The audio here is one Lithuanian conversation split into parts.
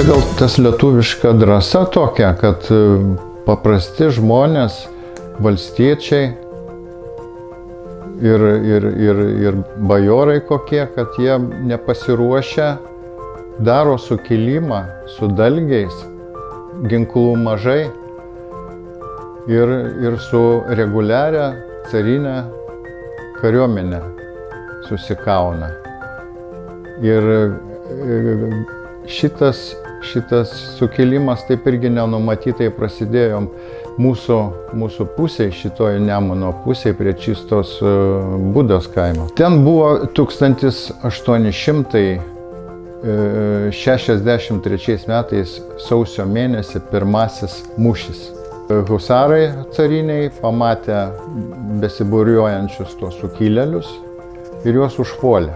gal tas lietuviška drąsa tokia, kad paprasti žmonės, valstiečiai ir bajorai kokie, kad jie nepasiruošę, daro sukilimą su dalgiais, ginklų mažai ir su reguliaria carinė kariuomenė susikauna. Ir šitas sukilimas taip irgi nenumatytai prasidėjo mūsų pusėje, šitoje Nemuno pusėje prie Čystos Budos kaimo. Ten buvo 1863 metais sausio mėnesį pirmasis mūšis. Husarai cariniai pamatė besibūriuojančius tuos sukilėlius ir juos užpuolė.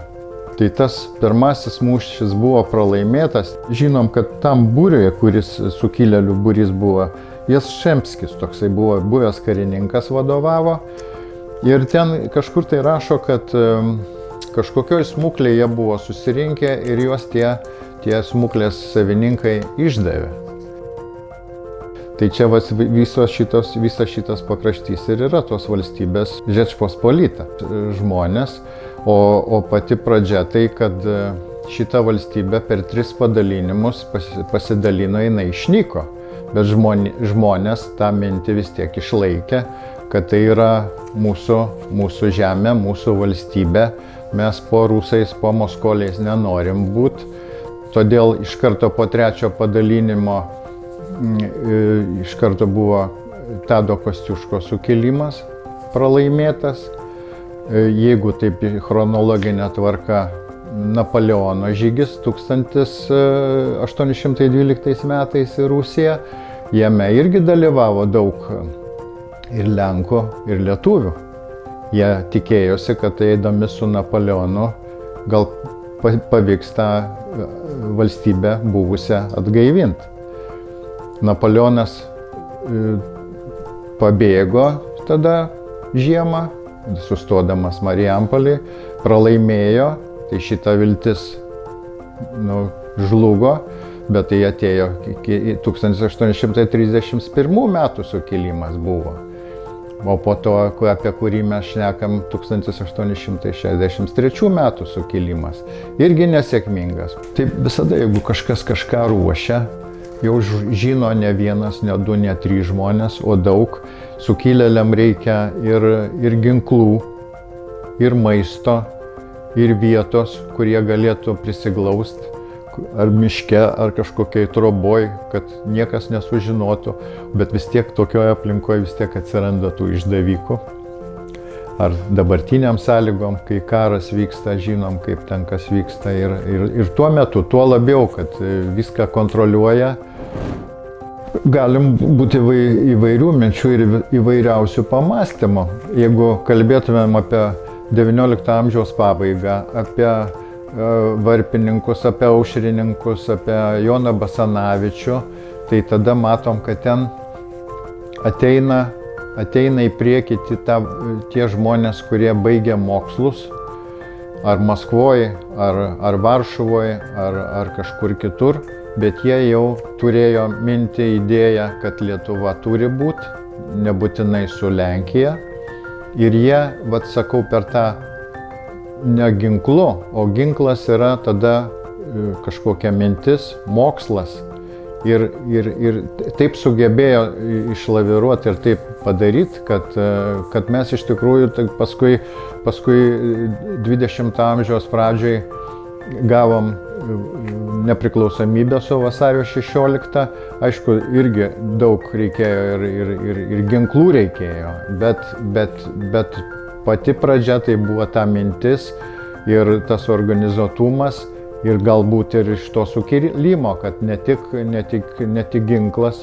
Tai tas pirmasis mūšis buvo pralaimėtas. Žinom, kad tam būriui, kuris sukilėlių būrys buvo, Jastrzębskis toksai buvo buvęs karininkas vadovavo. Ir ten kažkur tai rašo, kad kažkokioj smuklėje jie buvo susirinkę ir juos tie smuklės savininkai išdavė. Tai čia visas šitas pakraštys ir yra tos valstybės Žečpospolita žmonės, o pati pradžia tai, kad šita valstybė per 3 padalinimus pasidalino, jinai išnyko. Bet žmonės tą mintį vis tiek išlaikė, kad tai yra mūsų žemė, mūsų valstybė. Mes po rusais, po moskoliais nenorim būti. Todėl iš karto po 3 padalinimo iš karto buvo Tado Kosciuškos sukilimas pralaimėtas. Jeigu taip chronologinė tvarka, Napoleono žygis 1812 metais į Rusiją, jame irgi dalyvavo daug ir lenkų, ir lietuvių. Jie tikėjosi, kad eidami su Napoleonu gal pavyks tą valstybę buvusią atgaivinti. Napoleonas pabėgo tada žiemą, sustodamas Marijampolėj, pralaimėjo, tai šita viltis žlugo, bet tai atėjo iki 1831 metų sukilimas buvo. O po to, apie kurį mes šnekam, 1863 metų sukilimas, irgi nesėkmingas. Taip visada, jeigu kažkas kažką ruošia, jau žino ne vienas, ne 2, ne 3 žmonės, o daug. Sukilėliam reikia ir ginklų, ir maisto, ir vietos, kurie galėtų prisiglaust, ar miške, ar kažkokiai troboj, kad niekas nesužinotų, bet vis tiek tokioje aplinkoje vis tiek atsiranda tų išdavikų. Ar dabartiniam sąlygom, kai karas vyksta, žinom, kaip ten kas vyksta ir tuo metu, tuo labiau, kad viską kontroliuoja. Galim būti įvairių minčių ir įvairiausių pamastymų. Jeigu kalbėtumėm apie XIX amžiaus pabaigą, apie varpininkus, apie aušrininkus, apie Joną Basanavičių, tai tada matom, kad ten ateina į priekį tie žmonės, kurie baigia mokslus, ar Maskvoje, ar Varšuvoje, ar kažkur kitur, bet jie jau turėjo mintį, idėją, kad Lietuva turi būti, nebūtinai su Lenkija. Ir jie, sakau, per tą ne ginklu, o ginklas yra tada kažkokia mintis, mokslas. Ir taip sugebėjo išlaviruoti ir taip padaryti, kad mes iš tikrųjų paskui 20 amžiaus pradžioj gavom nepriklausomybę su vasario 16. Aišku, irgi daug reikėjo ir ginklų reikėjo, bet pati pradžia tai buvo ta mintis ir tas organizuotumas ir galbūt ir iš to sukilimo, kad ne tik ginklas,